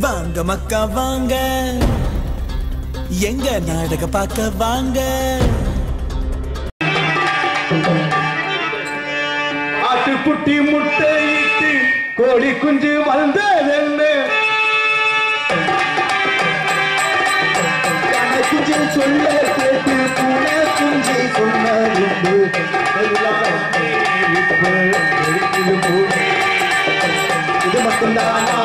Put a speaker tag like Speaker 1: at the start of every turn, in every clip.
Speaker 1: வாங்க மக்கா வாங்க, எங்க நாடக பார்க்க வாங்க.
Speaker 2: ஆட்டுக்குட்டி முட்டையிட்டு கோழி குஞ்சு வந்ததென்ன, குஞ்சு சொல்ல கேட்டு பூனை குஞ்சு சொன்னதுண்டு. இது மட்டும்தானா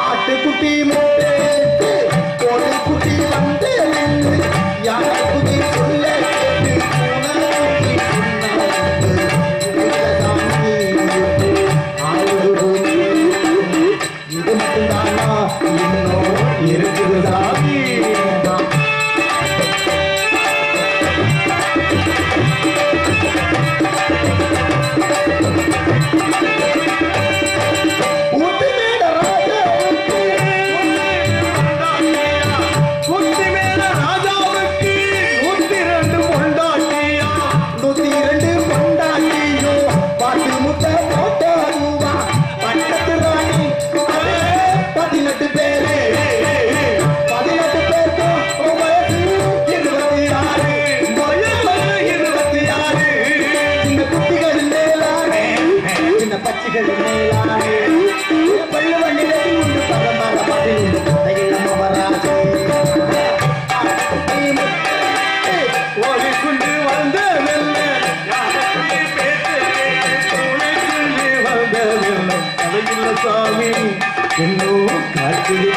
Speaker 2: ஆட்டுக்குட்டி முட்டையிட்டு கோழி குட்டி வந்து யானை குட்டி சொல்ல கேட்டு இது மட்டும்தானா இன்னும் இருக்குதுதா. சாமி இன்னும் காத்திலே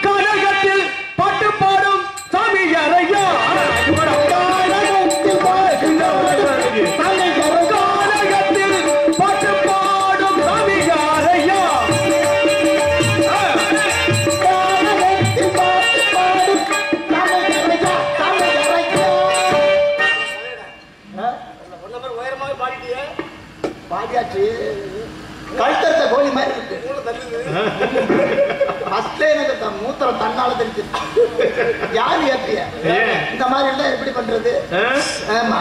Speaker 2: கனகத்தில் பாட்டு பாடும் சாமி யாரையா, கனகத்தில் பாட்டு பாடும் சாமி யாரையா, பாடியாச்சு கழுத்தத்த கோழி மாதிரி இருக்கு. மூத்திரம் தன்னால தெரிஞ்சு யாரு ஏற்றிய இந்த மாதிரி எல்லாம் எப்படி பண்றது? ஆமா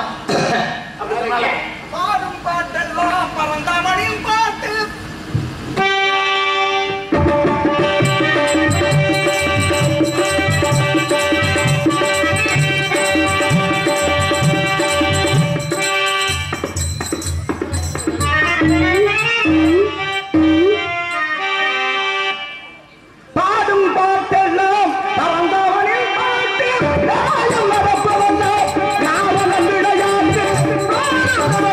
Speaker 2: பாடும் பாட்டெல்லாம் பரந்தாமணியின் பாட்டு.
Speaker 3: Come on.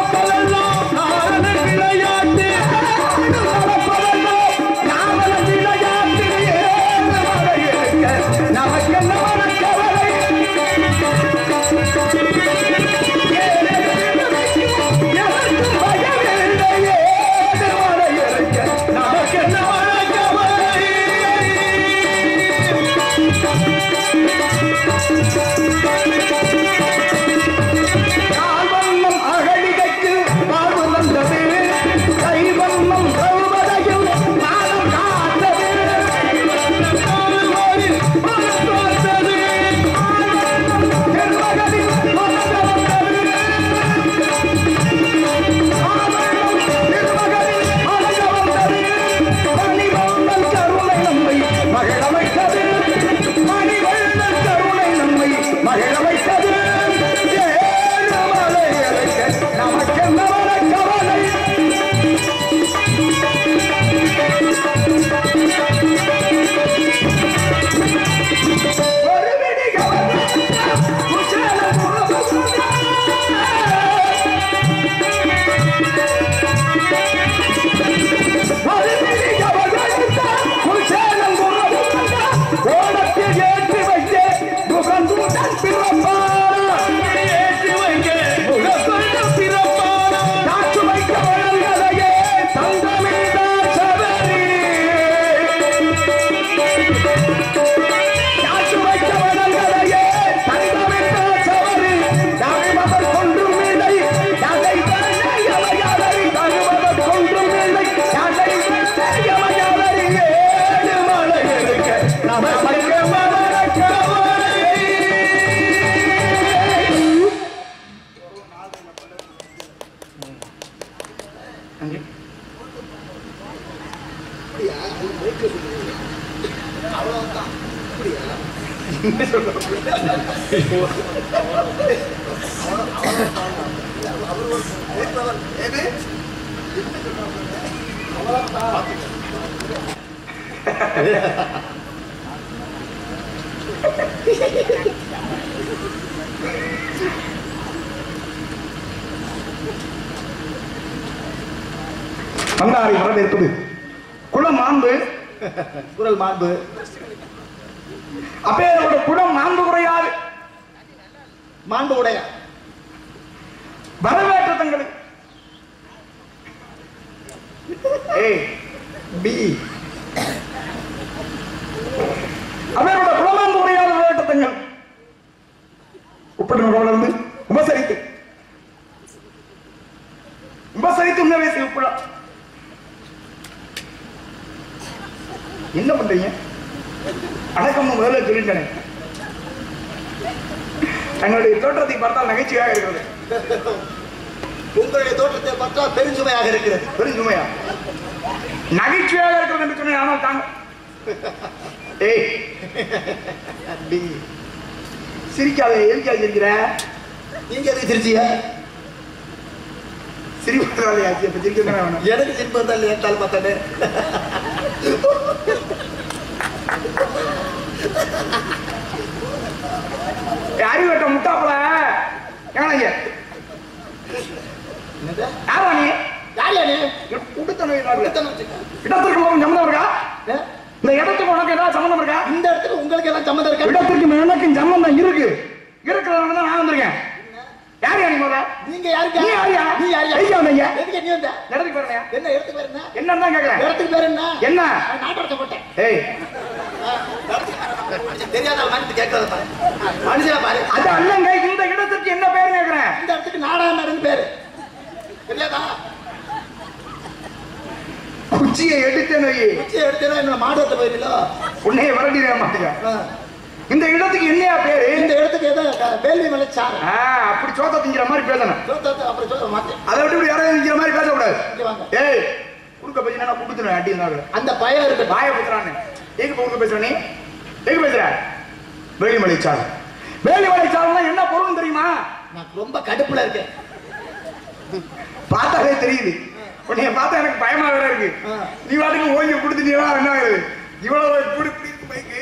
Speaker 3: அங்கே
Speaker 2: அவ்வளவுதான். அப்படியா?
Speaker 3: பண்டாரி வரவேற்பது குலம் மாண்பு
Speaker 2: குரல் மாண்பு.
Speaker 3: அப்பேரோட குலம் மாண்பு குறையாது.
Speaker 2: மாண்பு உடைய
Speaker 3: வரவேற்ற தங்களுக்கு
Speaker 2: பி
Speaker 3: அவரோட குலமாண்பு குறையாத வரவேற்ற தங்கள் உப்பட்டு உபசரித்து உன்ன வயசு உப்படா என்ன பண்றீங்க? அடக்கம் முதல்ல சொல்லிட்டேன். தங்களுடைய தோற்றத்தை பார்த்தால் நகைச்சுவையாக இருக்கிறது.
Speaker 2: உங்களுடைய தோற்றத்தை பார்த்தா பெருஞ்சுமையாக இருக்கிறது.
Speaker 3: பெருஞ்சுமையா நகைச்சுவையாக இருக்கிறது என்று சொன்னேன். ஆனால் தாங்க சிரிக்காத. எதுக்காக சிரிக்கிற?
Speaker 2: நீங்க எதுக்கு சிரிச்சீங்க?
Speaker 3: சிரிப்பாச்சு. இப்ப சிரிக்க
Speaker 2: எனக்கு சிரிப்பு இருந்தால் ஏற்றாலும் பார்த்தானே.
Speaker 3: அறிவட்ட முட்டாப்பல ஏங்க யாரா நீ?
Speaker 2: யாரியா நீ?
Speaker 3: இடத்திற்கு சம்மந்தம் இருக்கா? இந்த இடத்துக்கு உனக்கு ஏதாவது சம்மந்தம் இருக்கா?
Speaker 2: இந்த இடத்துக்கு உங்களுக்கு ஏதாவது சம்மந்தம் இருக்கா?
Speaker 3: இடத்துக்கு எனக்கு சம்மந்தம் இருக்கு. இருக்கிறவங்க தான் நான் வந்திருக்கேன். யார் யார் நீங்க?
Speaker 2: நீங்க யாருக்கு?
Speaker 3: நீ யாரியா?
Speaker 2: நீ யாரியா?
Speaker 3: ஐயா வந்தீங்க.
Speaker 2: எதுக்கு நீ வந்த?
Speaker 3: இடத்துக்கு பேர்
Speaker 2: என்ன? இடத்துக்கு பேர் என்ன?
Speaker 3: என்னன்னு தான் கேக்குறேன்.
Speaker 2: இடத்துக்கு பேர் என்ன?
Speaker 3: என்ன?
Speaker 2: நாட்டோட போட்டேன்.
Speaker 3: ஏய்
Speaker 2: தெரியாத மாதிரி கேட்கறத பாரு. மனுஷனா பாரு.
Speaker 3: அது அல்லங்க. இந்த இடத்துக்கு என்ன பேர் கேக்குறேன்?
Speaker 2: இந்த இடத்துக்கு நாடகம் நடந்து பேரு தெரியாதா?
Speaker 3: குச்சியை எடுத்தேன்.
Speaker 2: குச்சியை எடுத்தேன்னா என்ன மாடத்தை போயிருந்தோ
Speaker 3: உன்னைய வரடினே மாட்டீங்க. இந்த இடத்துக்கு என்னையா பேரு?
Speaker 2: இந்த இடத்துக்கு ஏதோ வேள்வி மலை சாரு.
Speaker 3: அப்படி சோத்த திங்கிற மாதிரி பேசணும்.
Speaker 2: அப்புறம் சொல்ல மாட்டேன்.
Speaker 3: அதை விட்டு யாராவது திங்கிற மாதிரி பேசக்கூடாது.
Speaker 2: வாங்க.
Speaker 3: ஏய் குடுக்க பேசி நான் குடுத்துருவேன். அடி இருந்தாங்க
Speaker 2: அந்த பயம் இருக்கு.
Speaker 3: வாய புத்துறான்னு எங்க போக பேசுற நீ? எங்க பேசுற? வேலிமலை சாரு. வேலிமலை சாருன்னா என்ன பொருள் தெரியுமா?
Speaker 2: நான் ரொம்ப கடுப்புல இருக்கேன்.
Speaker 3: பார்த்தாலே தெரியுது. உன்னைய பார்த்தா எனக்கு பயமா வேற இருக்கு. நீ வாட்டுக்கு ஓய்வு கொடுத்துட்டீங்களா? என்ன ஆகுது? இவ்வளவு குடுப்பி பைக்கு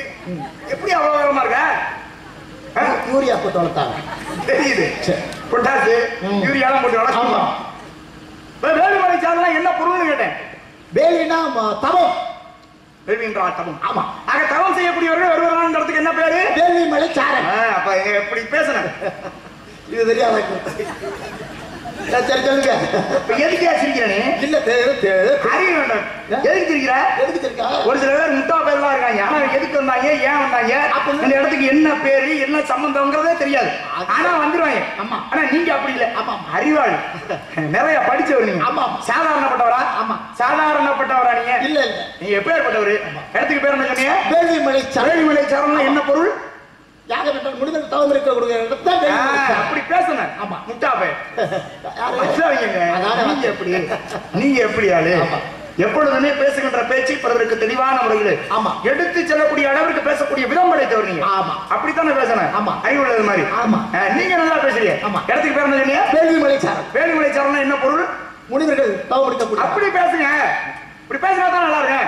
Speaker 3: எப்படி அவ்வளவு வேகமா இருக்க?
Speaker 2: யூரியா போட்டு வளர்த்தாங்க
Speaker 3: தெரியுது. பொட்டாசு யூரியாலாம் போட்டு வளர்த்தாங்க. வேலிமலை சாருன்னா என்ன பொருள்னு கேட்டேன்.
Speaker 2: வேலினா தவம்.
Speaker 3: வேலின்றா தவம். ஆமா. ஆக தவம் செய்யக்கூடியவர்கள் வருவதான இடத்துக்கு என்ன பேரு?
Speaker 2: வேலிமலை சாரு.
Speaker 3: அப்ப எப்படி பேசணும்?
Speaker 2: இது தெரியாத. சரி சொல்லுங்க.
Speaker 3: எதுக்கு சிரிக்கிறேன்? இல்ல அறிய வேண்டாம். எதுக்கு சிரிக்கிற?
Speaker 2: எதுக்கு சிரிக்கா?
Speaker 3: ஒரு சில பேர் முட்டா பேர்லாம் இருக்காங்க. ஆனா எதுக்கு வந்தாங்க, ஏன் வந்தாங்க, இந்த இடத்துக்கு என்ன பேரு, என்ன சம்பந்தம்ங்கிறதே தெரியாது. ஆனா வந்துருவாங்க. ஆமா. ஆனா நீங்க அப்படி இல்ல. ஆமா. அறிவாளி. நிறைய படிச்சவர் நீங்க. ஆமா. சாதாரணப்பட்டவரா? ஆமா. சாதாரணப்பட்டவரா நீங்க? இல்ல இல்ல. நீங்க எப்பேற்பட்டவரு? இடத்துக்கு பேர் என்ன சொன்னீங்க? வேலிமலை சாரு. வேலிமலை சாருன்னா என்ன பொருள்? யாக வெட்டால் முடிதல் தவம் இருக்க கொடுக்கிற இடத்தான் அப்படி பேசணும். ஆமா. முட்டாப்பே நீங்க எப்படி? நீங்க எப்படி ஆளு? எப்பொழுதுமே பேசுகின்ற பேச்சு பிறருக்கு தெளிவான முறையில் ஆமா எடுத்து செல்லக்கூடிய அளவிற்கு பேசக்கூடிய விதம் படைத்தவர் நீங்க. ஆமா. அப்படித்தானே பேசணும். ஆமா. அறிவுள்ளது மாதிரி. ஆமா. நீங்க நல்லா பேசுறீங்க. ஆமா. இடத்துக்கு பேர் என்ன சொன்னீங்க? வேலிமலை சாரு. வேலிமலை சாருன்னா என்ன பொருள்? முனிவர்கள் தவம் எடுக்க. அப்படி பேசுங்க. இப்படி பேசினா தான் நல்லா இருக்கு.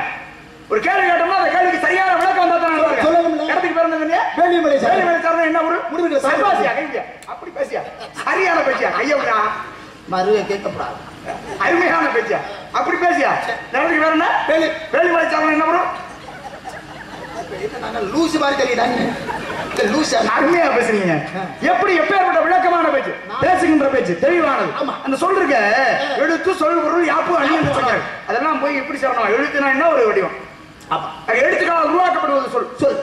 Speaker 3: ஒரு கேள்வி கேட்டோம்னா அந்த கேள்விக்கு சரியான விளக்கம் வந்தா தான் நல்லா இருக்கு. சொல்லுங்க. இடத்துக்கு பேர் என்ன சொன்னீங்க? வேலிமலை சாரு. வேலிமலை சாருன்னா என்ன பொருள்? முனிவர்கள் சர்வாசியா கைங்க. அப்படி பேசியா? சரியான பேசியா? ஐயா மறுவே கேட்கப்படாது. அருமையான பேச்சியா? அப்படி பேசியா? இடத்துக்கு பேர் என்ன? வேலிமலை சாருன்னா என்ன பொருள்? லூசு மாதிரி தெரியுதாங்க. அருமையா பேசுறீங்க. எப்படி எப்பேற்பட்ட விளக்கமான பேச்சு, பேசுகின்ற பேச்சு தெளிவானது. அந்த சொல்றீங்க எழுத்து சொல் பொருள் யாப்பு அணிந்து சொன்னாங்க. அதெல்லாம் போய் எப்படி சொல்லணும்? எழுத்துனா என்ன ஒரு வடிவம். எழுத்துக்காக உருவாக்கப்படுவது சொல். சொல்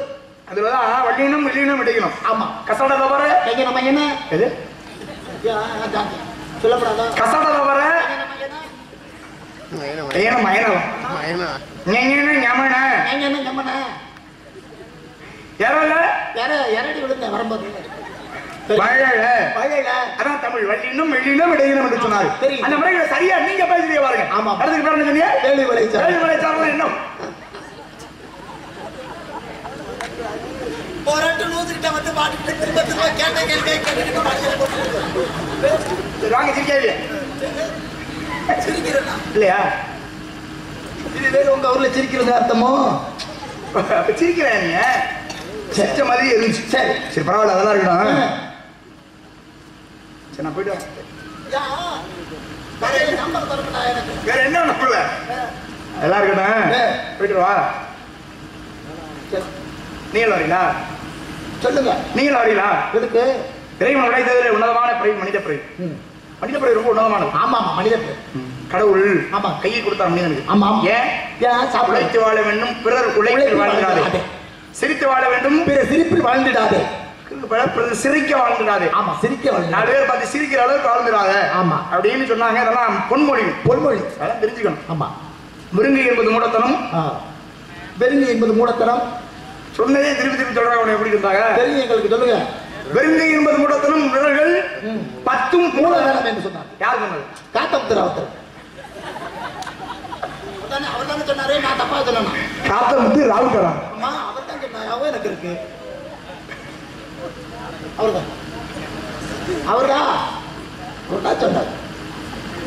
Speaker 3: அதுலதான் வள்ளினம் வெளியினம் இடையினம். ஆமா. கசட தவற நம்ம என்ன எது சொல்லப்படாதா? கசட தவற அதான் தமிழ் வள்ளினம் வெளியினம் இடையினம் என்று சொன்னார். அந்த முறைகளை சரியா நீங்க பேசுறீங்க பாருங்க.
Speaker 2: ஆமா.
Speaker 3: அதுக்கு பேர் என்ன சொன்னீங்க?
Speaker 2: வேலி மலைச்சாரல்.
Speaker 3: வேலி மலைச்சாரல் என்ன?
Speaker 2: போராட்டம் நூத்துக்கிட்ட வந்து பாட்டு திரும்ப கேட்ட
Speaker 3: வாங்க சிரிக்காதீங்க.
Speaker 2: சிரிக்கிறேன்னா
Speaker 3: இல்லையா?
Speaker 2: இது வேறு உங்க ஊர்ல சிரிக்கிறது அர்த்தமோ?
Speaker 3: அப்ப சிரிக்கிறேன் நீங்க சிரிச்ச மாதிரி இருந்துச்சு.
Speaker 2: சரி
Speaker 3: சரி பரவாயில்ல, அதெல்லாம் இருக்கணும். சரி நான் போயிட்டு வரேன். வேற என்ன நம்பல எல்லாம் இருக்கட்டும். போயிட்டு வா. நீங்க வரீங்களா?
Speaker 2: சொல்லுங்க.
Speaker 3: நீங்க வரீங்களா?
Speaker 2: எதுக்கு?
Speaker 3: இறைவன் உடைத்ததில் உன்னதமான பிறகு மனித பிறகு. மனித பிறகு ரொம்ப உன்னதமானது.
Speaker 2: ஆமா ஆமா மனித
Speaker 3: கடவுள்
Speaker 2: ஆமா
Speaker 3: கையை கொடுத்தார் மனிதனுக்கு.
Speaker 2: ஆமா
Speaker 3: ஏன்? உழைத்து வாழ வேண்டும், பிறர் உழைத்து வாழ்ந்திடாதே. சிரித்து வாழ வேண்டும்,
Speaker 2: பிறர் சிரிப்பில் வாழ்ந்திடாதே.
Speaker 3: சிரிக்க வாழ்ந்துடாதே.
Speaker 2: ஆமா சிரிக்க வாழ்ந்து 4
Speaker 3: பேர் பார்த்து சிரிக்கிற அளவுக்கு வாழ்ந்துடாத.
Speaker 2: ஆமா
Speaker 3: அப்படின்னு சொன்னாங்க. அதெல்லாம் பொன்மொழி. பொன்மொழி அதெல்லாம் தெரிஞ்சுக்கணும். ஆமா. மிருங்கை என்பது மூடத்தனம்,
Speaker 2: வெறுங்கை என்பது மூடத்தனம்.
Speaker 3: சொன்னதே திருப்பி திருப்பி சொல்றாங்க. எப்படி இருந்தாங்க
Speaker 2: தெரியும் எங்களுக்கு, சொல்லுங்க.
Speaker 3: வெறுங்கை என்பது மூடத்தனம், விரல்கள் 10
Speaker 2: மூலதனம் என்று சொன்னார்.
Speaker 3: யார் சொன்னது?
Speaker 2: காத்தமுத்துராவுத்தர். அவர் தானே சொன்னாரு, நான் தப்பா சொன்னேன்.
Speaker 3: காத்தமுத்து ராவுத்தரா?
Speaker 2: அம்மா அவர் தான் சொன்னார். எனக்கு இருக்கு அவர்தான் சொன்னார்.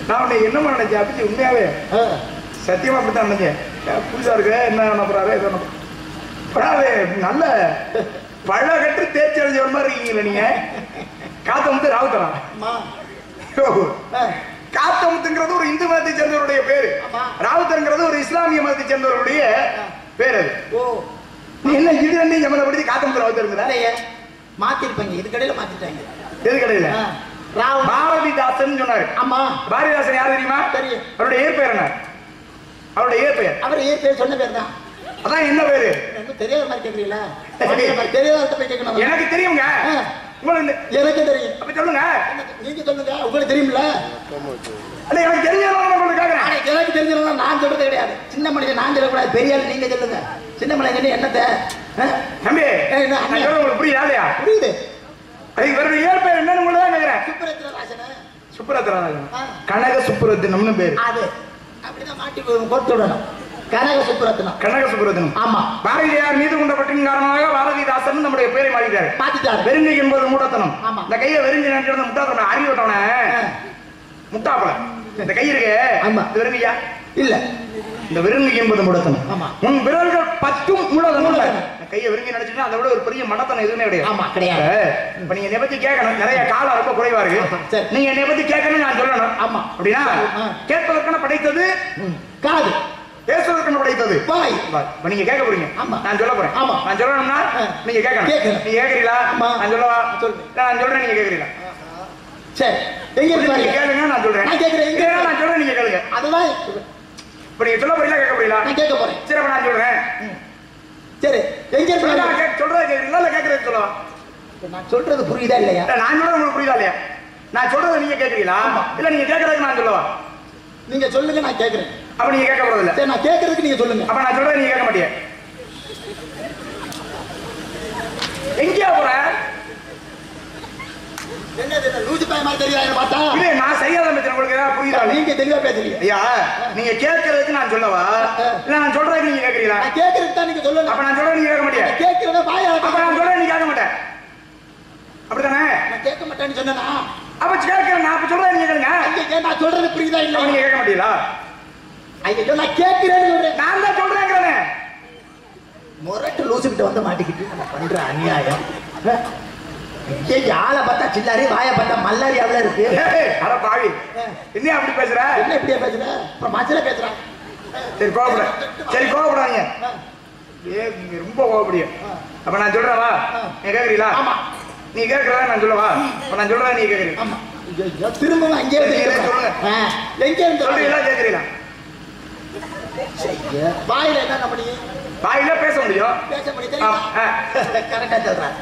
Speaker 2: நான் உன்னை என்னமா நினைச்சேன்? அப்படி உண்மையாவே சத்தியமா அப்படித்தான் நினைச்சேன். புதுசா இருக்கு, என்ன நம்புறாரு நல்ல பழ கட்டு தேர்ச்சி அடைஞ்சவர் மாதிரி இருக்கீங்களா நீங்க? காத்தமுத்து ராவுத்தரா? காத்தமுத்துங்கிறது ஒரு இந்து மதத்தை சேர்ந்தவருடைய பேரு, ராவுத்தருங்கிறது ஒரு இஸ்லாமிய மதத்தை சேர்ந்தவருடைய பேர். அது நீ என்ன இது ரெண்டையும் சம்மந்தப்படுத்தி காத்தமுத்து ராவுத்தருங்கிற? மாத்திருப்பாங்க, இது கடையில மாத்திட்டாங்க. எது கடையில? பாரதிதாசன் சொன்னாரு. ஆமா. பாரதிதாசன் யாரு தெரியுமா? தெரியும். அவருடைய இயற்பெயர் என்ன? அவருடைய இயற்பெயர்? அவர் இயற்பெயர் சொன்ன பேர் தான். அதான் என்ன பேரு? தெரியாத மாதிரி கேக்குறீங்களா? தெரியாத போய் கேட்கணும். எனக்கு தெரியுங்க. எனக்கு தெரியும். அப்ப சொல்லுங்க. நீங்க சொல்லுங்க. உங்களுக்கு தெரியும்ல? அல்ல எனக்கு தெரிஞ்சவங்க கேக்குறேன். எனக்கு தெரிஞ்சவங்க நான் சொல்றது கிடையாது. சின்ன மனிதன் நான் சொல்லக்கூடாது, பெரிய ஆள் நீங்க சொல்லுங்க. சின்ன மனிதன் என்னத்தை தம்பி உங்களுக்கு புரியுதா? இல்லையா? புரியுது. இவருடைய இயற்பெயர் என்னன்னு உங்களுக்கு தான் கேக்குறேன். சுப்புரத்னராஜன். கனக சுப்புரத்னம்னு பேரு. அது அப்படிதான் மாட்டி கொடுத்து விடணும். கனக சுப்புரத்னம். கனக சுப்புரத்னம். ஆமா. பாரதியார் மீது கொண்ட பற்றின் காரணமாக பாரதிதாசன் நம்முடைய பேரை மாறிட்டாரு. மாத்திட்டாரு. வெறுங்கை என்பது மூடத்தனம். இந்த கையை வெறுங்கை நினைக்கிறது முட்டாத்தனம். அறிவிட்டவன முட்டாப்பல. இந்த கை இருக்கு. ஆமா. வெறுங்கையா? இல்ல. இந்த வெறுங்கை என்பது மூடத்தனம். ஆமா. உன் விரல்கள் 10 மூடத்தனம். கையை வெறுங்கை நினைச்சுட்டா அதை விட ஒரு பெரிய மடத்தனம் எதுவுமே கிடையாது. ஆமா கிடையாது. இப்ப நீங்க என்னை பத்தி கேட்கணும். நிறைய காலம் ரொம்ப குறைவா இருக்கு. நீங்க என்னை பத்தி கேட்கணும், நான் சொல்லணும். ஆமா. அப்படின்னா கேட்பதற்கான படைத்தது காது, பேசுவதற்கு படைத்தது வாய். இப்ப நீங்க கேட்க போறீங்க. ஆமா. நான் சொல்ல போறேன். ஆமா. நான் சொல்லணும்னா நீங்க கேட்கணும். நீங்க கேக்குறீங்களா? நான் சொல்லவா? நான் சொல்றேன், நீங்க கேக்குறீங்களா? சரி. எங்க இருக்கு கேளுங்க, நான் சொல்றேன். நான் கேக்குறேன். எங்க நான் சொல்றேன், நீங்க கேளுங்க. அதுதான். இப்ப நீங்க சொல்ல போறீங்களா கேட்க போறீங்களா? நான் கேட்க போறேன். சரி அப்ப நான் சொல்றேன். சரி. எங்க இருக்கு நான் சொல்றத கேக்குறீங்களா இல்ல கேக்குறது சொல்லவா? நான் சொல்றது புரியுதா இல்லையா? நான் சொல்றது உங்களுக்கு புரியுதா இல்லையா? நான் சொல்றத நீங்க கேக்குறீங்களா இல்ல நீங்க கேக்குறதுக்கு நான் சொல்லவா? நீங்க சொல்லுங்க, நான் கேக்குறேன். அப்ப நீங்க கேட்க போறது இல்ல. சரி நான் கேக்குறதுக்கு நீங்க சொல்லுங்க. அப்ப நான் சொல்றத நீங்க கேட்க மாட்டீங்க. எங்கயா போற? என்னது லூசு பைய மாதிரி தெரியாத பார்த்தா? இல்ல நான் சரியாத பேசுறேன். உங்களுக்கு புரியுதா? நீங்க தெளிவா பேசுறீங்க. ஐயா நீங்க கேக்குறதுக்கு நான் சொல்லவா இல்ல நான் சொல்றதுக்கு நீங்க கேக்குறீங்களா? நான் கேக்குறதுக்கு தான் நீங்க சொல்லுங்க. அப்ப நான் சொல்றத நீங்க கேட்க மாட்டீங்க. கேக்குறத வாயா? அப்ப நான் சொல்றத நீங்க கேட்க மாட்டே. அப்படிதானே? நான் கேட்க மாட்டேன்னு சொன்னேனா? அப்ப கேக்குறேன். நான் அப்ப சொல்றத நீங்க கேளுங்க. ஐயா நான் சொல்றது புரியுதா இல்ல? நீங்க கேட்க மாட்டீங்களா? ஐயா நான் கேக்குறேன்னு சொல்றேன். நான் தான் சொல்றேங்கறனே. மொரட்டு லூசு கிட்ட வந்து மாட்டிக்கிட்டு பண்ற அநியாயம். ஏய் ஆளை பார்த்தா சில்லாரி, வாயை பார்த்தா மல்லாரி அவ்வளவு இருக்கு. அட பாவி, என்ன அப்படி பேசுற? என்ன இப்படியே பேசுற? அப்புறம் மச்சல பேசுற. சரி கோபப்பட. சரி கோபப்படாதீங்க. நீங்க ரொம்ப கோபப்படிய. அப்ப நான் சொல்றேன் வா. நீ கேக்குறீங்களா? ஆமா. நீ கேக்குறதா நான் சொல்லவா? அப்ப நான் சொல்றேன், நீ கேக்குறீங்க. ஆமா. திரும்ப அங்கே சொல்லுங்க. எங்க இருந்து சொல்றீங்களா கேக்குறீங்களா? வாயில என்ன முடியும்? வாயில பேச முடியும். பேச முடியும். கரெக்டா சொல்றேன்.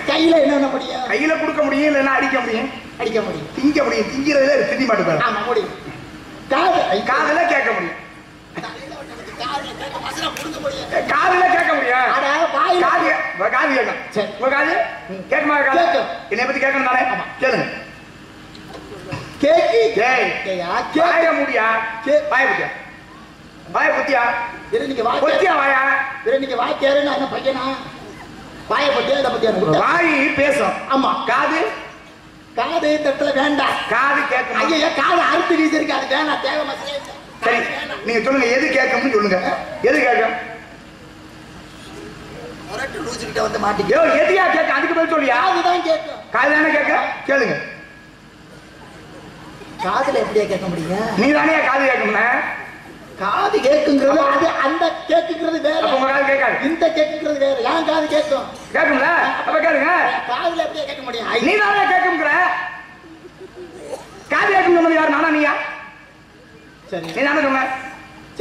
Speaker 2: கையில என்ன முடியும்? கையில கொடுக்க முடியும், இல்லைன்னா அடிக்க முடியும். அடிக்க முடியும். திங்க முடியும். திங்கிறதுல திண்டி மாட்டேன். ஆமா முடியும். காதுல கேட்க முடியும். காதுல கேட்க முடியும். காது கேட்கும். உங்க காது கேட்குமா? காது என்னை பத்தி கேட்கணும் தானே? கேளுங்க. கேக்கி
Speaker 3: வாய முடியா வாய புத்தியா வாய புத்தியா
Speaker 2: நீங்க
Speaker 3: புத்தியா வாயா
Speaker 2: நீங்க வாய் கேரு நான் பையனா வாய பத்தியா இத பத்தியா
Speaker 3: வாய் பேசும்
Speaker 2: ஆமா
Speaker 3: காது
Speaker 2: காது தட்டல வேண்டாம் காது கேட்கும் ஐயா காது அறுத்து வீசிருக்கு அது வேணாம் தேவை மசலே
Speaker 3: சரி நீங்க சொல்லுங்க எது கேட்கும்னு சொல்லுங்க எது கேட்கும்
Speaker 2: ஒரட்டு லூசு கிட்ட வந்து மாட்டிக்க
Speaker 3: யோ எதியா கேட்க அதுக்கு பதில் சொல்லியா
Speaker 2: அதுதான் கேட்கும்
Speaker 3: காது தானே கேட்க கேளுங்க
Speaker 2: காதுல எப்படியா கேட்க முடியும்
Speaker 3: நீ தானே காது கேட்கும்னா
Speaker 2: காது கேட்குங்கிறது அது அந்த கேட்குங்கிறது வேற
Speaker 3: உங்க காது கேட்காது
Speaker 2: இந்த கேட்குங்கிறது வேற ஏன் காது கேட்கும்
Speaker 3: கேட்கும்ல அப்ப கேளுங்க
Speaker 2: காதுல எப்படியா கேட்க முடியும்
Speaker 3: நீ தானே கேட்கும்ங்கற காது கேட்கும் சொன்னது யார் நானா நீயா
Speaker 2: சரி
Speaker 3: நீ தானே சொன்ன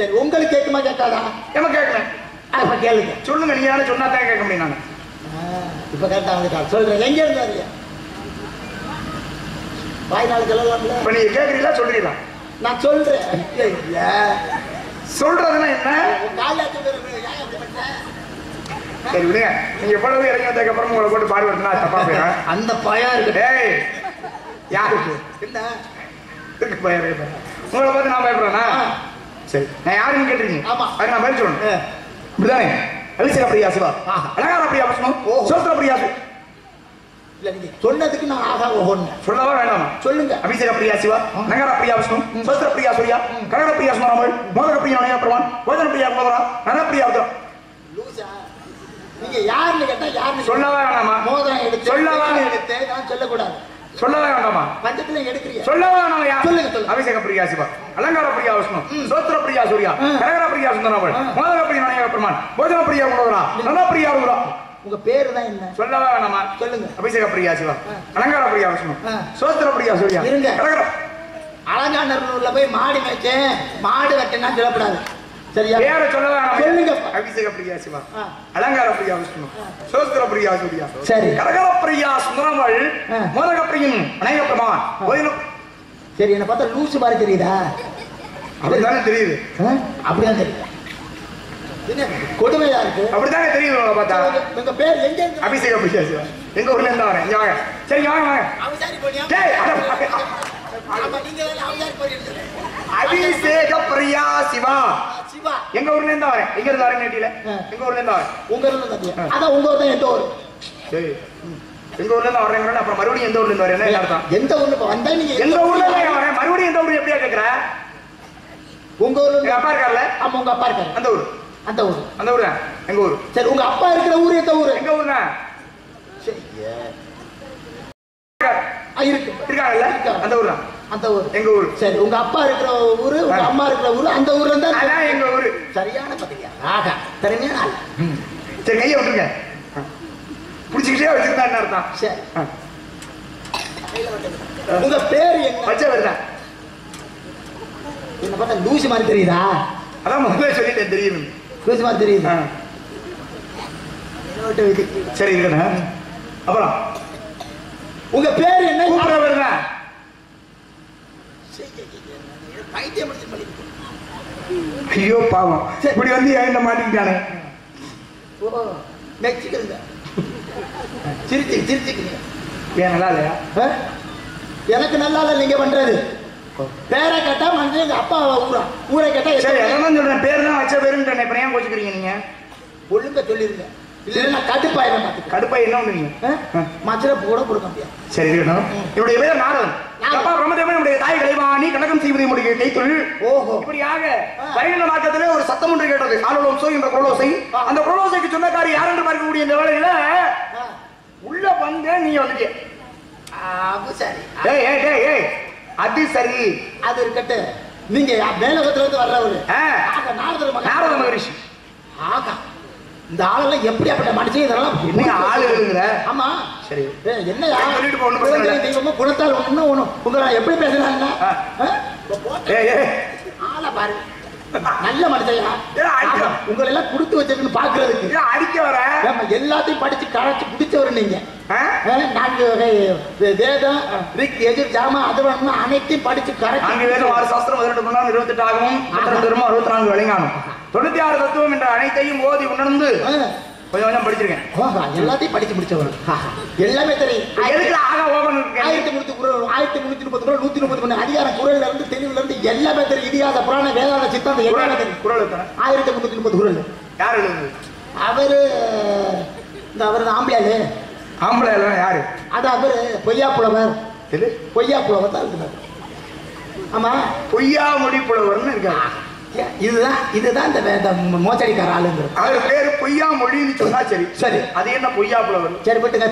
Speaker 2: சரி உங்களுக்கு கேட்குமா கேட்காதா
Speaker 3: ஏமா கேட்கணும்
Speaker 2: அப்ப கேளுங்க
Speaker 3: சொல்லுங்க நீங்க யாரும் சொன்னா தான் கேட்க முடியும் நான்
Speaker 2: இப்ப கரெக்டா வந்து சொல்றேன் எங்க இருந்தாரு வாய்நாள் சொல்லலாம்ல
Speaker 3: இப்ப நீங்க கேக்குறீங்களா சொல்றீங்களா
Speaker 2: நான் சொல்றேன்
Speaker 3: சொல்றதுன்னா என்ன சரி விடுங்க நீங்க எவ்வளவு இறங்கி வந்ததுக்கு அப்புறம் உங்களை போட்டு பாடு வருதுன்னா தப்பா போயிடும்
Speaker 2: அந்த பயம் இருக்கு
Speaker 3: டேய் யாருக்கு
Speaker 2: என்ன
Speaker 3: பயம் இருக்கு உங்களை பார்த்து நான் பயப்படுறேன்னா சரி நான் யாருன்னு கேட்டிருக்கீங்க
Speaker 2: ஆமா
Speaker 3: அதுக்கு நான் பதில் சொல்லணும் இப்படிதானே அபிஷேக பிரியா சிவா அலங்கார பிரியா விஷ்ணு சோத்திர பிரியா
Speaker 2: இல்ல நீங்க சொன்னதுக்கு நான் ஆகா ஓஹோன்னு
Speaker 3: சொல்லவா வேண்டாமா
Speaker 2: சொல்லுங்க
Speaker 3: அபிஷேக பிரியா சிவா நகர பிரியா விஷ்ணு சோத்திர பிரியா சூர்யா கனக பிரியா சுமராமல் மோதக பிரியா நயா பிரமான் போஜன பிரியா குலவரா நர பிரியா உதரம்
Speaker 2: லூசா நீங்க யாருன்னு கேட்டா யாருன்னு
Speaker 3: சொல்லவா வேண்டாமா
Speaker 2: மோதிரம் எடுத்து
Speaker 3: சொல்லவா
Speaker 2: எடுத்து நான் சொல்லக்கூடாது
Speaker 3: சொல்லவா வேண்டாமா
Speaker 2: பஞ்சத்துல எடுக்கிறீங்க
Speaker 3: சொல்லவா வேண்டாமா
Speaker 2: சொல்லுங்க சொல்லுங்க
Speaker 3: அபிஷேக பிரியா சிவா அலங்கார பிரியா விஷ்ணு சோத்திர பிரியா சூர்யா கனக பிரியா சுந்தரமல் மோதக பிரியா நயா பிரமான் போஜன பிரியா குலவரா நர பிரியா உதரம்
Speaker 2: உங்க பேரு தான் என்ன
Speaker 3: சொல்லவா வேண்டாமா
Speaker 2: சொல்லுங்க
Speaker 3: அபிஷேக பிரியா சிவா அலங்கார பிரியா விஷ்ணு சோத்திர பிரியா சூர்யா
Speaker 2: இருங்க அலங்காநல்லூர்ல போய் மாடு மேய்ச்சேன் மாடு வெட்டினா சொல்லக்கூடாது சரியா
Speaker 3: பேர சொல்லவா வேண்டாமா
Speaker 2: சொல்லுங்க
Speaker 3: அபிஷேக பிரியா சிவா அலங்கார பிரியா விஷ்ணு சோத்திர பிரியா சூர்யா
Speaker 2: சரி
Speaker 3: கனக பிரியா சுந்தரமல் மோதக பிரியின் அநேக பிரமான்
Speaker 2: சரி என்ன பார்த்தா லூசு மாதிரி தெரியுதா
Speaker 3: அப்படித்தானே தெரியுது
Speaker 2: அப்படிதான் தெரியுது கொடுமையா இருக்கு
Speaker 3: அப்படித்தானே தெரியுது உங்களை பார்த்தா
Speaker 2: உங்க பேர் எங்க
Speaker 3: அபிஷேக பிரியா சிவா எங்க ஊர்ல இருந்து வரேன் இங்க வாங்க சரி வாங்க வாங்க
Speaker 2: அவசாரி போனியா
Speaker 3: டேய்
Speaker 2: ஆமா நீங்க அவசாரி போறீங்க
Speaker 3: அபிஷேக பிரியா சிவா
Speaker 2: சிவா
Speaker 3: எங்க ஊர்ல இருந்து வரேன் எங்க இருந்து வரேன் நேட்டில எங்க ஊர்ல இருந்து வரேன்
Speaker 2: உங்க ஊர்ல இருந்து அதான் உங்க ஊர் தான் எந்த ஊர்
Speaker 3: சரி எங்க ஊர்ல இருந்து வரேன் அப்புறம் மறுபடியும் எந்த ஊர்ல இருந்து வரேன் என்ன அர்த்தம்
Speaker 2: எந்த ஊர்ல வந்தா நீங்க
Speaker 3: எந்த ஊர்ல இருந்து வரேன் மறுபடியும் எந்த ஊர் எப்படியா கேக்குற
Speaker 2: உங்க ஊர்ல
Speaker 3: எங்க அப்பா இருக்கார்ல
Speaker 2: ஆமா உங்க அப்பா இருக்காரு
Speaker 3: அந்த ஊர்
Speaker 2: அந்த ஊர்
Speaker 3: அந்த ஊர் எங்க ஊர்
Speaker 2: சரி உங்க அப்பா இருக்கிற ஊர் எந்த ஊர்
Speaker 3: எங்க ஊர் தான்
Speaker 2: இருக்கு
Speaker 3: இருக்காங்கல்ல அந்த ஊர் தான்
Speaker 2: அந்த ஊர்
Speaker 3: எங்க ஊர்
Speaker 2: சரி உங்க அப்பா இருக்கிற ஊரு உங்க அம்மா இருக்கிற ஊரு அந்த ஊர்ல இருந்தா
Speaker 3: அதான் எங்க ஊரு
Speaker 2: சரியான பத்திரியா ஆகா திறமையான ஆள்
Speaker 3: சரி கையை விட்டுருங்க புடிச்சுக்கிட்டே வச்சிருந்தா என்ன அர்த்தம்
Speaker 2: சரி உங்க பேர் என்ன
Speaker 3: வச்ச வருதான்
Speaker 2: என்ன பார்த்தா லூசி மாதிரி தெரியுதா
Speaker 3: அதான் முதல்ல சொல்லிட்டேன் தெரியும்
Speaker 2: லூசி மாதிரி தெரியுது
Speaker 3: சரி இருக்கணும் அப்புறம்
Speaker 2: உங்க பேர் என்ன
Speaker 3: கூப்பிட வருதா
Speaker 2: பைத்தியம்
Speaker 3: ஐயோ பாவம் இப்படி வந்து ஏன் மாட்டிக்கிட்டானே
Speaker 2: ஓ மெக்சிக்கோங்க சிரிச்சுக்கிறீங்க
Speaker 3: ஏன் நல்லா இல்லையா
Speaker 2: எனக்கு நல்லா இல்லை நீங்க பண்றது பேரை கேட்டா வந்து எங்க அப்பா ஊரை கேட்டா
Speaker 3: சரி அதான் சொல்றேன் பேர் தான் வச்ச பேருன்னு இப்ப ஏன் கோச்சுக்கிறீங்க நீங்க
Speaker 2: ஒழுங்கா சொல்லிருங்க இல்லைன்னா கடுப்பாயிரம்
Speaker 3: கடுப்பா என்ன பண்ணுவீங்க
Speaker 2: மச்சரை கூட கொடுக்க முடியாது
Speaker 3: சரி இருக்கட்டும் என்னுடைய பேர் நாரதன் அப்பா பிரம்மதேவன் என்னுடைய தாய் கலைவாணி கனகம் செய்வதை முடிய கைத்தொழில்
Speaker 2: ஓஹோ
Speaker 3: இப்படியாக வைகுண்ட மார்க்கத்திலே ஒரு சத்தம் ஒன்று கேட்டது ஆலோசை என்ற குரலோசை அந்த குரலோசைக்கு சொந்தக்காரி யார் என்று பார்க்கக்கூடிய இந்த வேளையில உள்ள வந்து நீ வந்துட்டிய
Speaker 2: சரி
Speaker 3: அது சரி
Speaker 2: அது இருக்கட்டு நீங்க மேலகத்துல இருந்து வர்றவரு நாரத
Speaker 3: மகரிஷி
Speaker 2: ஆகா இந்த ஆளெல்லாம் எப்படி அப்படி மனுஷன் இதெல்லாம்
Speaker 3: என்ன ஆளு எழுதுற
Speaker 2: ஆமா
Speaker 3: சரி
Speaker 2: என்ன
Speaker 3: சொல்லிட்டு போகணும்
Speaker 2: தெய்வமா குணத்தால் ஒண்ணு உங்களை எப்படி பேசுறாங்க ஆளை பாரு நல்ல மனுஷையா உங்களை எல்லாம் கொடுத்து வச்சிருக்குன்னு பாக்குறதுக்கு
Speaker 3: அடிக்க வர
Speaker 2: எல்லாத்தையும் படிச்சு கரைச்சு குடிச்சவரு நீங்க 4 வகை வேதம் ரிக் எதிர் ஜாமா அதர்வணம் அனைத்தையும் படிச்சு கரைச்சு
Speaker 3: 4 வேதம் 6 சாஸ்திரம் 18 குணம் 28 ஆகவும் 64 விளங்கானும் 96 தத்துவம் என்ற அனைத்தையும் ஓதி உணர்ந்து கொஞ்சம் கொஞ்சம் படிச்சிருக்கேன்.
Speaker 2: எல்லாத்தையும் படிச்சு முடிச்சவர். எல்லாமே தெரியும்.
Speaker 3: எதுக்கு ஆக ஓகன் இருக்கு?
Speaker 2: 1330 குறள், 1330 குறள், 133 அதிகாரம், குறள்ல இருந்து தெளிவுல இருந்து எல்லாமே தெரியும். இதிகாச புராண வேதாந்த சித்தாந்தம் எல்லாமே தெரியும்.
Speaker 3: குறள் எத்தனை?
Speaker 2: 1330 குறள்.
Speaker 3: யார் எழுதுது?
Speaker 2: அவரு இந்த அவர் ஆம்பளையாளு.
Speaker 3: ஆம்பளை யாரு? அது
Speaker 2: அவரு பொய்யா புலவர்.
Speaker 3: எது? பொய்யா
Speaker 2: புலவர் தான் இருக்கிறார். ஆமா,
Speaker 3: பொய்யா மொழி புலவர்னு இருக்காரு.
Speaker 2: இதுதான் இந்த மோசடிக்கார ஆளுங்க.
Speaker 3: அவர் பேரு பொய்யா மொழின்னு சொன்னா சரி.
Speaker 2: சரி, அது
Speaker 3: என்ன பொய்யா புலவர்?
Speaker 2: சரி பட்டுங்க.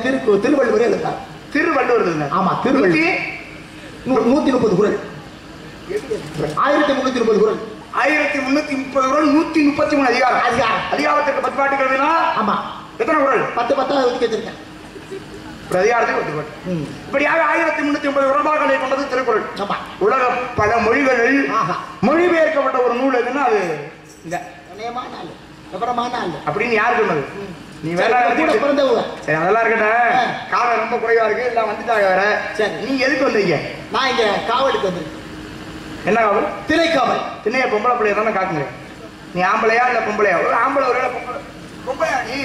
Speaker 2: திருவள்ளுவரே இருக்கார்.
Speaker 3: திருவள்ளுவர்.
Speaker 2: ஆமா, திருவள்ளுவர் 130 குறள். 1330 குறள். 1330 குறள், 133 அதிகாரம். அதிகாரத்துக்கு 10 பாட்டுகள் வேணும். ஆமா. எத்தனை குறள்? 10 ஒதுக்கி வச்சிருக்கேன். அதிகாரத்துக்கு 10 பாட்டு. இப்படியாக 1350 குறள்களை கொண்டது திருக்குறள். உலக பல மொழிகளில் மொழிபெயர்க்கப்பட்ட ஒரு நூல் எதுன்னா அது அப்படின்னு யாரு சொன்னது? நீ வேற பிறந்தவங்க. சரி, அதெல்லாம் இருக்கட்டும். காலம் ரொம்ப குறைவா இருக்கு, எல்லாம் வந்துட்டாங்க வேற. சரி, நீங்க எதுக்கு வந்தீங்க? நான் இங்க காவலுக்கு வந்து.
Speaker 3: என்ன காவல்?
Speaker 2: திணைக்காவல்.
Speaker 3: திணைய பொம்பளை பிள்ளைய தானே காக்குங்க. நீ ஆம்பளையா இல்ல பொம்பளையா? ஒரு ஆம்பளை ஒரு பொம்பளை. பொம்பளையா நீ?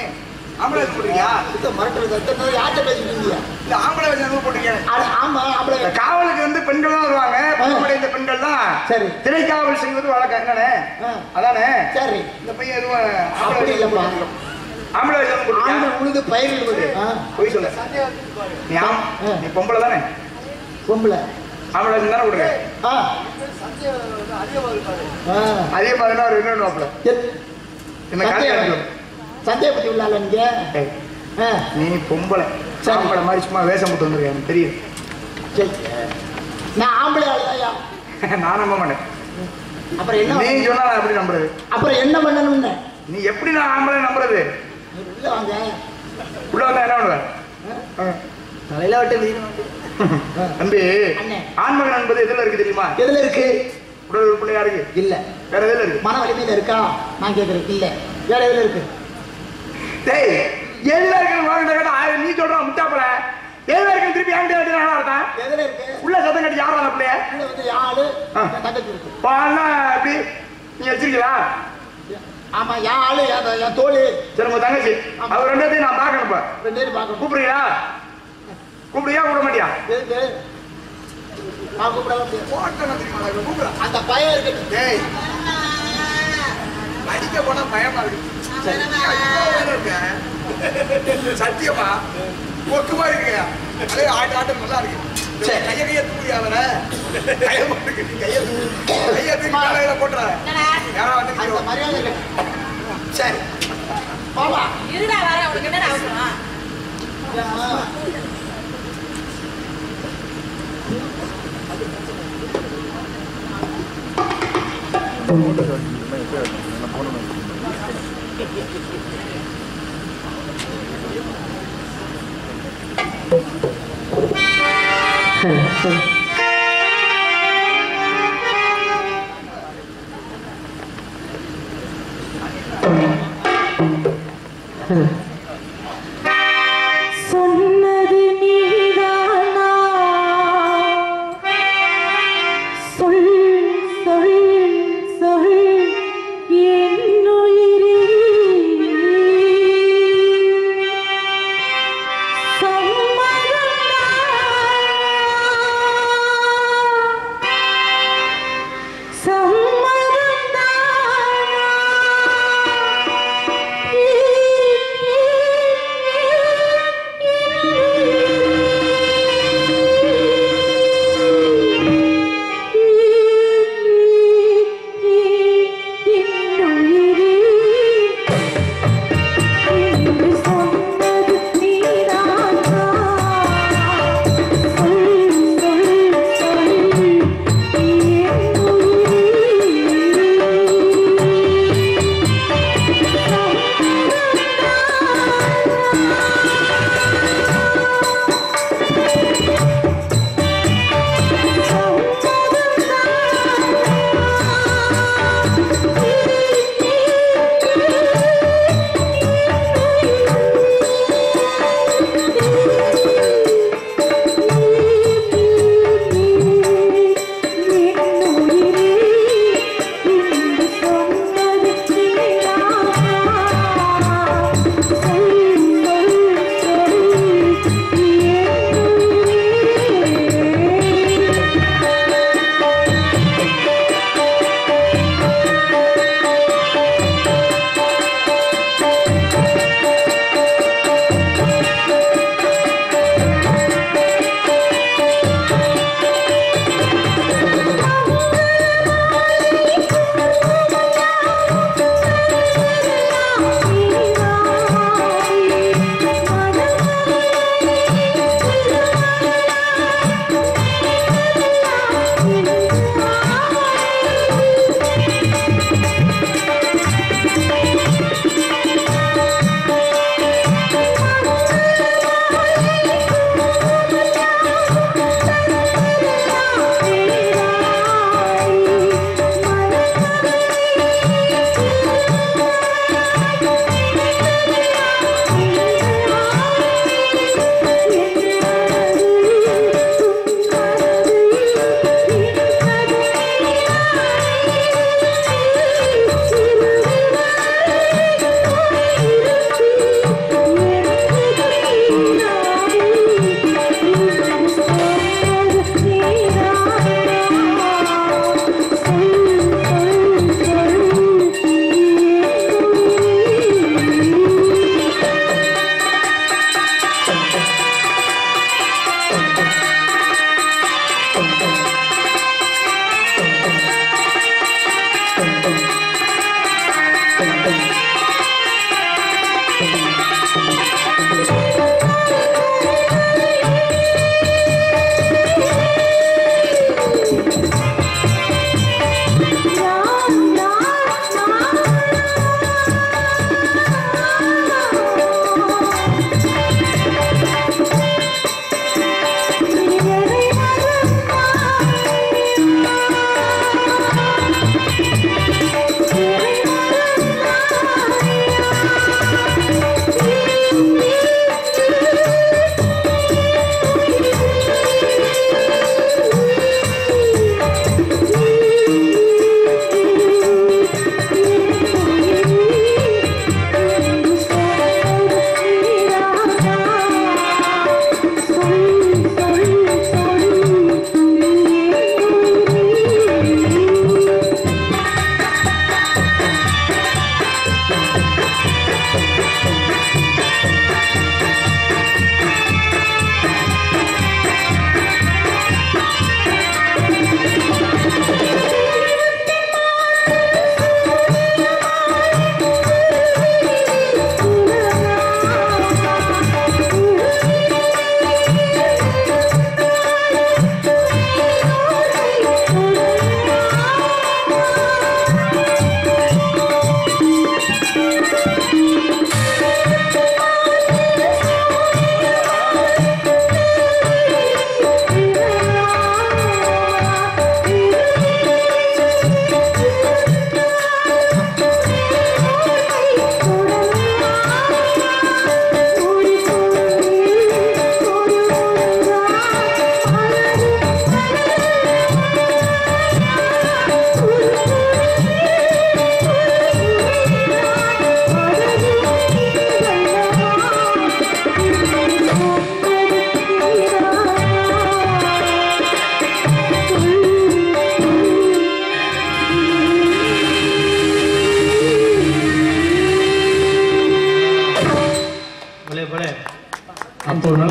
Speaker 3: ஆம்பளை போட்டுருக்கியா?
Speaker 2: யார்கிட்ட பேசிட்டு இருந்தீங்க?
Speaker 3: இல்ல ஆம்பளை வச்சு போட்டுருக்கீங்க.
Speaker 2: ஆமா, ஆம்பளை.
Speaker 3: காவலுக்கு வந்து பெண்கள் தான் வருவாங்க. பொம்பளைந்த பெண்கள் தான். சரி, திணைக்காவல் செய்வது வழக்கம். என்னன்னு அதானே? சரி, இந்த பையன் எதுவும்
Speaker 2: அப்படி இல்லப்பா.
Speaker 3: ஆம்பளை வச்சு
Speaker 2: உழுது பயிரிடுவது
Speaker 3: போய் சொல்ல. நீ பொம்பளை தானே?
Speaker 2: பொம்பளை.
Speaker 3: ஆம்பளை வச்சு தானே கொடுங்க. அதே மாதிரி ஒரு இன்னொன்று என்ன
Speaker 2: சந்தேக பத்தி உள்ளால நீங்க.
Speaker 3: நீ பொம்பளை சாம்பளை மாதிரி சும்மா வேஷம் போட்டு வந்துருக்க எனக்கு தெரியுது.
Speaker 2: நான் ஆம்பளை ஆளுதாயா?
Speaker 3: நான் நம்ப மாட்டேன்.
Speaker 2: அப்புறம் என்ன
Speaker 3: நீ சொன்னா நான் எப்படி நம்புறது?
Speaker 2: அப்புறம் என்ன பண்ணணும்னு
Speaker 3: நீ எப்படி நான் ஆம்பளை நம்புறது?
Speaker 2: உள்ள வாங்க.
Speaker 3: உள்ள வந்தா என்ன பண்ணுவேன்?
Speaker 2: தலையில விட்டு
Speaker 3: தம்பி, ஆண்மகன் என்பது எதுல இருக்கு தெரியுமா?
Speaker 2: எதுல இருக்கு?
Speaker 3: உடல் உறுப்புலையா இருக்கு?
Speaker 2: இல்ல.
Speaker 3: வேற எதுல இருக்கு?
Speaker 2: மன வலிமையில இருக்கா? நான் கேட்கிறேன். இல்ல. வேற எதுல இருக்கு?
Speaker 3: டேய், எதுல இருக்கு? நீ சொல்ற முட்டாப்பல. எதுல இருக்கு? திருப்பி ஆண்டே வந்து நல்லா இருக்கா?
Speaker 2: எதுல இருக்கு?
Speaker 3: உள்ள சத்தம் கட்டி யாரா அந்த பிள்ளைய?
Speaker 2: உள்ள வந்து யாரு? தங்கச்சி இருக்கு.
Speaker 3: பாண்ணா எப்படி நீ வச்சிருக்கீங்களா?
Speaker 2: ஆமா, யாரு? என் தோழி.
Speaker 3: சரி, உங்க தங்கச்சி. அவர் ரெண்டையும் நான் பார்க்கணும். இப்ப
Speaker 2: ரெண்டு பேரும் பார்க்கணும்.
Speaker 3: கூப்பிடுறீங்களா? கூப்பிடுறியா கூப்பிட மாட்டியா?
Speaker 2: அந்த பயம் இருக்கு.
Speaker 3: அடிக்க போனா பயமா இருக்கு. சத்தியமா ஒக்குமா இருக்கு. ஆட்டம் நல்லா இருக்கு. கைய தூக்கி அவர கைய போட்டுற யாரா வந்து
Speaker 2: மரியாதை. சரி, பாபா
Speaker 4: இருடா வர. அவனுக்கு என்ன அவசரம்? சொன்னது நீதானா? சொல் சொல் சொல் என்னுயிரே. சம்மதம்தானா?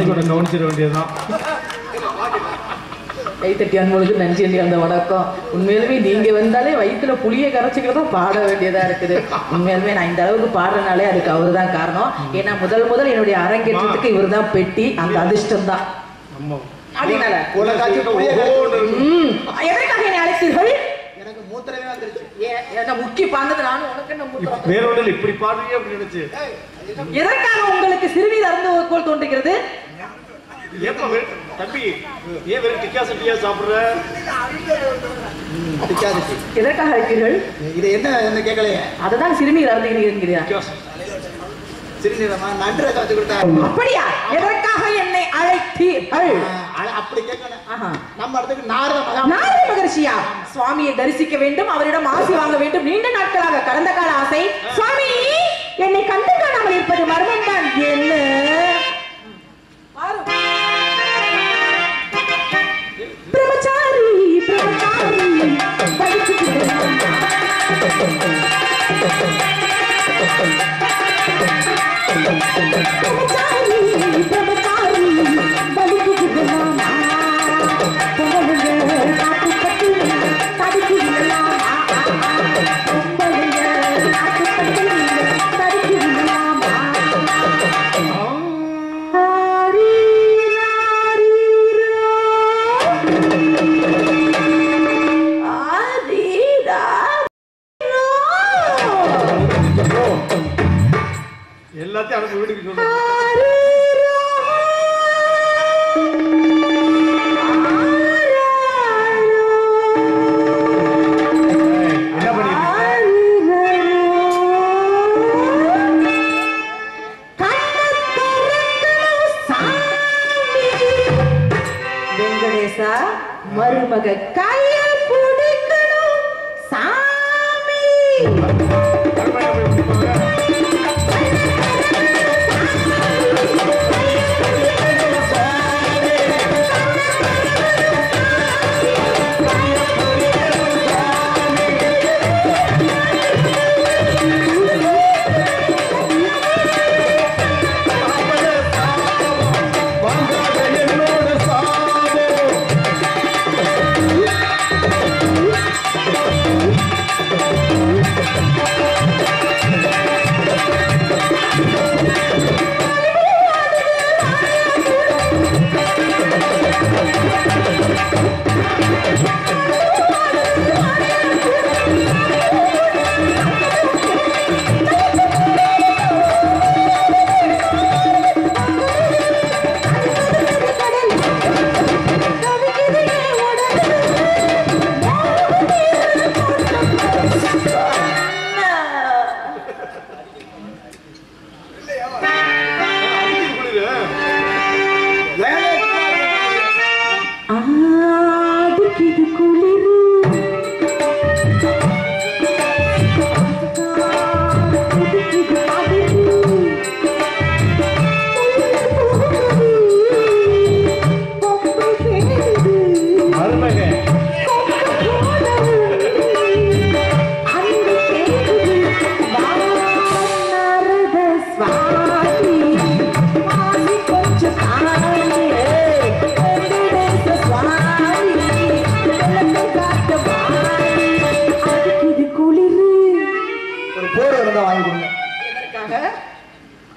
Speaker 5: கூட கவனிச்சிட வேண்டியதுதான்.
Speaker 6: கைத்தட்டி அன்பளுக்கு நன்றி அண்டி அந்த வணக்கம். உண்மையிலுமே நீங்க வந்தாலே வயிற்றுல புளிய கரைச்சிக்கிறதா பாட வேண்டியதா இருக்குது. உண்மையிலுமே நான் இந்த அளவுக்கு பாடுறதுனாலே அதுக்கு அவரு தான் காரணம். ஏன்னா முதல் என்னுடைய அரங்கேற்றத்துக்கு இவர் தான் பெட்டி. அந்த அதிர்ஷ்டம் தான். எதற்காக என்னை அழைத்தீர்கள்?
Speaker 2: எனக்கு மூத்திரமே வந்துருச்சு.
Speaker 6: என்ன முக்கி பாண்டது நானும் உனக்கு என்ன மூத்திரம்?
Speaker 5: வேற ஒன்றில் இப்படி பாடுறீங்க அப்படின்னு நினைச்சு.
Speaker 6: எதற்காக உங்களுக்கு சிறுநீர் அருந்து போல் தோன்றுகிறது?
Speaker 5: தம்பி ஏன் வெறும் டிக்கா சட்டியா சாப்பிடுற?
Speaker 6: எதற்காக அழைத்தீர்கள்?
Speaker 2: இது என்ன கேட்கலையே.
Speaker 6: அதுதான் சிறுநீர் அருந்துகிறீர்களா?
Speaker 2: சிறுநீரமா நன்றி காத்து கொடுத்தா.
Speaker 6: அப்படியா? எதற்காக என்னை அழைத்தீர்கள்?
Speaker 2: அப்படி கேட்கணும். நம்ம இடத்துக்கு நாரத
Speaker 6: மகரிஷியா சுவாமியை தரிசிக்க வேண்டும், அவரிடம் ஆசி வாங்க வேண்டும். நீண்ட நாட்களாக கடந்த கால ஆசை. சுவாமி என்னை கண்டு காணாமல் இருப்பது மர்மம் தான். என்ன பிரம்மச்சாரி
Speaker 5: எல்லாத்தையும் அனுப்பி வீட்டுக்கு சொல்லுங்க. என்ன பண்ணிட்டு
Speaker 6: வெங்கடேசா மருமக கைய பிடிக்கணும் சாமி.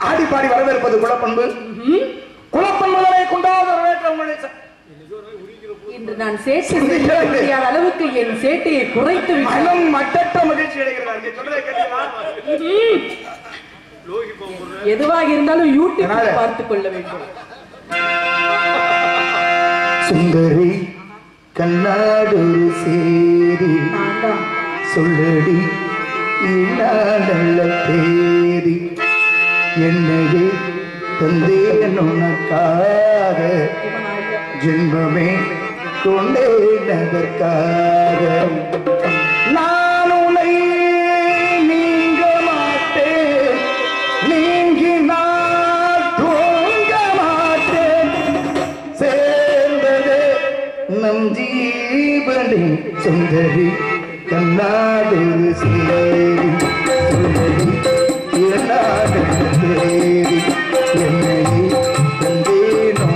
Speaker 3: ஆடிப்பாடி வரவேற்பது குலப்பண்பு. குலப்பண்புகளை கொண்டாத
Speaker 6: இன்று நான் சேட்டை முடியாத அளவுக்கு என் சேட்டையை குறைத்து
Speaker 3: மனம் மட்டற்ற மகிழ்ச்சி அடைகிறார்.
Speaker 6: எதுவாக இருந்தாலும் யூடியூப் பார்த்துக் கொள்ள வேண்டும்.
Speaker 3: சுந்தரி கண்ணாடு சேரி சொல்லடி நல்ல தேதி என்னையே தந்தேன் உனக்காக ஜென்மமே கொண்டேன் அதற்காக நான் உன்னை நீங்க மாட்டேன் நீங்கினால் தூங்க மாட்டேன் சேர்ந்ததே நம் ஜீவனே சுந்தரி கண்ணாடு சேரி சொல்லடி என்னையே தந்தேனோ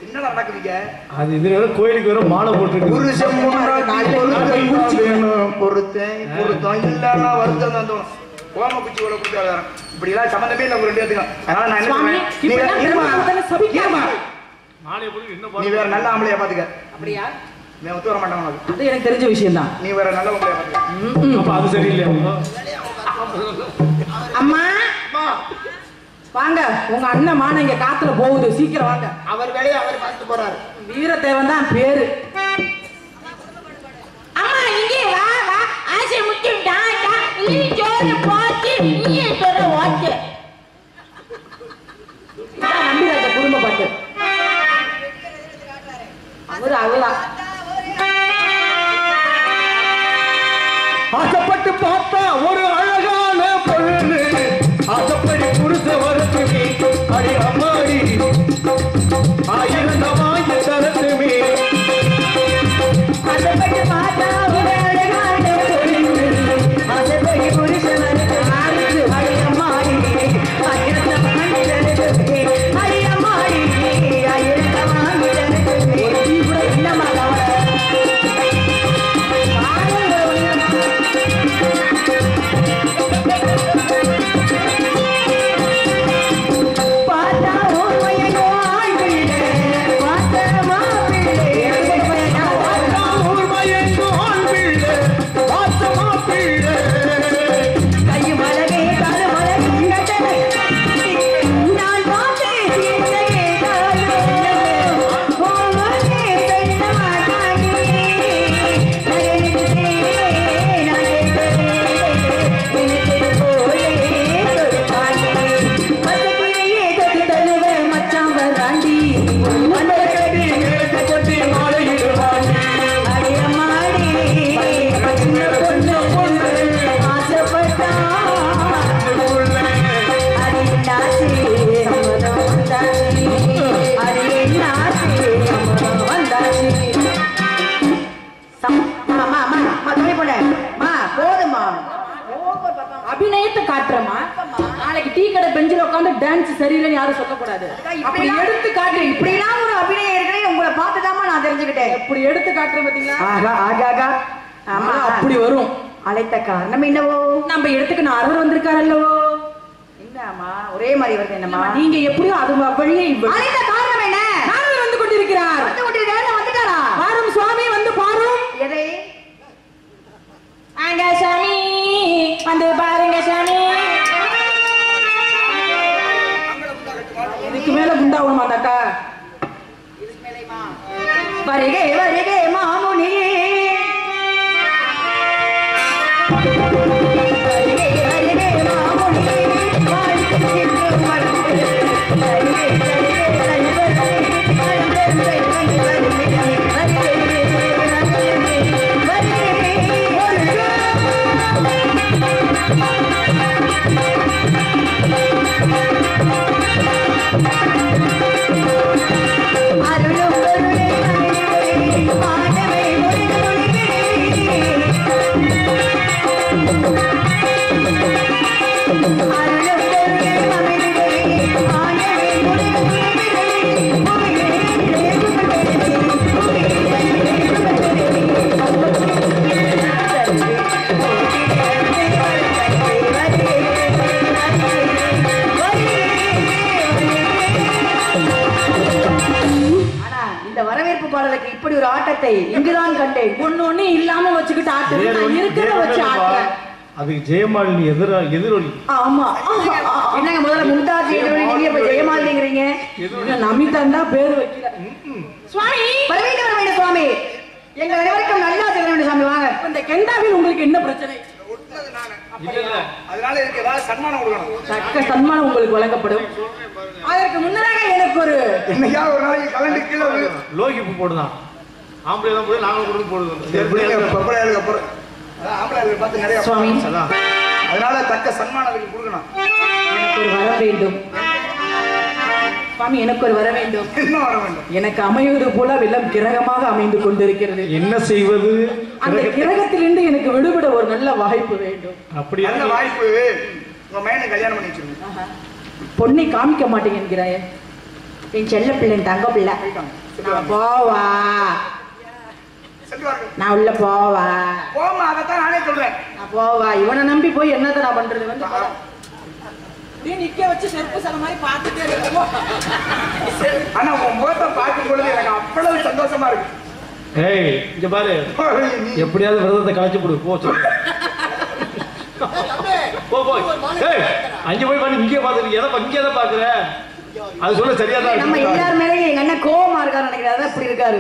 Speaker 3: என்னடா நடக்குதுங்க?
Speaker 5: அது இது கோயிலுக்கு வர மாலை போட்டு
Speaker 3: புருஷன் பொருத்தம் இல்லன்னா வருத்தம் தான் தோணும். ஓம குச்சி கூட கொடுத்து இப்படி எல்லாம் சம்பந்தமே இல்லை உங்க ரெண்டு பேத்துக்கும். அதனால நான் என்ன சொல்றேன், நீ
Speaker 5: மாலையை போட்டு என்ன
Speaker 3: நீ வேற நல்ல ஆம்பளையா பாத்துக்க.
Speaker 6: அப்படியா?
Speaker 3: நான் ஒத்து வர மாட்டேன் உனக்கு.
Speaker 6: அது எனக்கு தெரிஞ்ச விஷயம் தான்.
Speaker 3: நீ வேற நல்ல ஆம்பளையா பாத்துக்க.
Speaker 5: அப்ப அது சரியில்லையா?
Speaker 6: அம்மா வாங்க, உங்க அண்ணன் மான இங்க காத்துல போகுது, சீக்கிரம் வாங்க.
Speaker 2: அவர் வேலையை அவர் பார்த்துட்டு போறாரு.
Speaker 6: வீரத்தேவன் தான் பேரு.
Speaker 4: அம்மா இங்கே வா வா ஆசை முக்கியம் டாடா நீ ஜோர போச்சு நீ ஜோர ஓச்சு
Speaker 6: நம்பிராஜ குடும்ப பாட்டு அவதான்
Speaker 5: ஆசைப்பட்டு பார்த்தா ஒரு அழகான பொண்ணு, ஆசைப்படி புரிச வரத்துமே அடி அம்மாடி ஆயிரம் வாங்கி தரத்துமே.
Speaker 4: ஆசைப்பட்டு பார்த்தா ஒரு அழகான பொண்ணு ஆசைப்படி புருஷன் வந்து அடியம்மாடி ஆயிரத்த வாங்கி தரத்துமே அடியம்மாடி ஆயிரத்த வாங்கி தரத்துமே என்னம்மா
Speaker 6: அபிநயத்தை காட்டுறமா? நாளைக்கு டீ கடை பெஞ்சில உட்காந்து டான்ஸ் சரியில்லைன்னு யாரும் சொல்லக்கூடாது. அப்படி எடுத்து காட்டு.
Speaker 4: இப்படிலாம் ஒரு அபிநயம் இருக்குன்னு உங்களை பார்த்துதாம்மா நான் தெரிஞ்சுக்கிட்டேன்.
Speaker 6: இப்படி எடுத்து காட்டுறேன் பாத்தீங்களா?
Speaker 4: ஆகா ஆகா ஆமா
Speaker 6: அப்படி வரும்.
Speaker 4: அழைத்த காரணம் என்னவோ?
Speaker 6: நம்ம இடத்துக்கு நாரவர் வந்திருக்காரு அல்லவோ?
Speaker 4: என்னம்மா ஒரே மாதிரி வருது என்னம்மா?
Speaker 6: நீங்க எப்படியோ அது வழியே
Speaker 4: அழைத்த காரணம் என்ன?
Speaker 6: நாரவர் வந்து கொண்டிருக்கிறார்.
Speaker 4: வந்துட்டாரா?
Speaker 6: பாரும் சுவாமி வந்து பாரும்.
Speaker 4: எதை?
Speaker 6: அங்க சாமி வந்து பாருங்க சாமி. இதுக்கு மேல குண்டாகணுமா அக்கா?
Speaker 4: வருகே வருகே மாமுனி வருகே வருகே மாமுனி பாடலுக்கு இப்படி ஒரு ஆட்டத்தை இங்குதான் கண்டேன்.
Speaker 6: ஒண்ணு இல்லாம வச்சுக்கிட்டு ஆட்டு இருக்கிறத வச்சு ஆட்டுறேன்.
Speaker 5: அதுக்கு ஜெயமாலினி எதிரொலி.
Speaker 6: ஆமா
Speaker 4: என்னங்க முதல்ல மும்தாஜ் எதிரொலி, நீங்க இப்ப ஜெயமாலினிங்கிறீங்க.
Speaker 6: நமிதான் தான் பேர் வைக்கல.
Speaker 4: சுவாமி வரவேண்டும் சுவாமி, எங்க அனைவருக்கும் நல்லா செய்ய வேண்டும் சாமி. வாங்க.
Speaker 6: இந்த கெண்டாவில் உங்களுக்கு என்ன பிரச்சனை?
Speaker 3: அதனால இதுக்கு ஏதாவது சன்மானம் கொடுக்கணும்.
Speaker 6: தக்க சன்மானம் உங்களுக்கு வழங்கப்படும். அதற்கு முன்னதாக எனக்கு ஒரு
Speaker 3: என்னையா ஒரு நாளைக்கு கலண்டு கீழே
Speaker 5: லோகி பூ போடுதான். ஆம்பளை தான் போடு, நாங்க கொடுத்து போடுவோம்.
Speaker 3: பொம்பளையாளுக்கு அப்புறம் ஆம்பளையாளுக்கு பார்த்து நிறைய
Speaker 6: சுவாமி,
Speaker 3: அதனால தக்க சன்மானம் அதுக்கு கொடுக்கணும்.
Speaker 6: எனக்கு ஒரு வர வேண்டும் சுவாமி, எனக்கு ஒரு வர வேண்டும்.
Speaker 3: என்ன வர வேண்டும்?
Speaker 6: எனக்கு அமைவது போல வில்லம் கிரகமாக அமைந்து கொண்டிருக்கிறது.
Speaker 5: என்ன செய்வது?
Speaker 6: அந்த கிரகத்திலிருந்து எனக்கு ஒரு நல்ல வாய்ப்பு வேண்டும்.
Speaker 5: அப்படி
Speaker 3: நல்ல வாய்ப்பு. உங்க மேனை கல்யாணம் பண்ணி வச்சிருங்க.
Speaker 6: பொண்ணை காமிக்க மாட்டேங்க என்கிறாயே. என் செல்ல பிள்ளை தங்க பிள்ளை. நான் போவா, நான் உள்ள போவா.
Speaker 3: போமா, அதைத்தான் நானே சொல்றேன்.
Speaker 6: நான் போவா. இவனை நம்பி போய் என்னத்த நான் பண்றது? வந்து நீ நிக்க வச்சு செருப்பு சல மாதிரி பார்த்துட்டே இருக்க.
Speaker 3: ஆனா உன் முகத்தை பார்க்கும் பொழுது எனக்கு அவ்வளவு சந்தோஷமா இருக்கு.
Speaker 5: ஏய் இங்க பாரு, எப்படியாவது விரதத்தை கலைச்சு போடு. போ போ போ. ஏய் அங்க போய் பண்ணி இங்கே பாத்துருக்கீங்க. எதை இங்கே எதை பாக்குற? அது சொல்ல சரியா தான்.
Speaker 6: நம்ம எல்லார் மேலேயும் எங்க அண்ணன் கோவமா இருக்காரு நினைக்கிறேன். அதான் இப்படி இருக்காரு.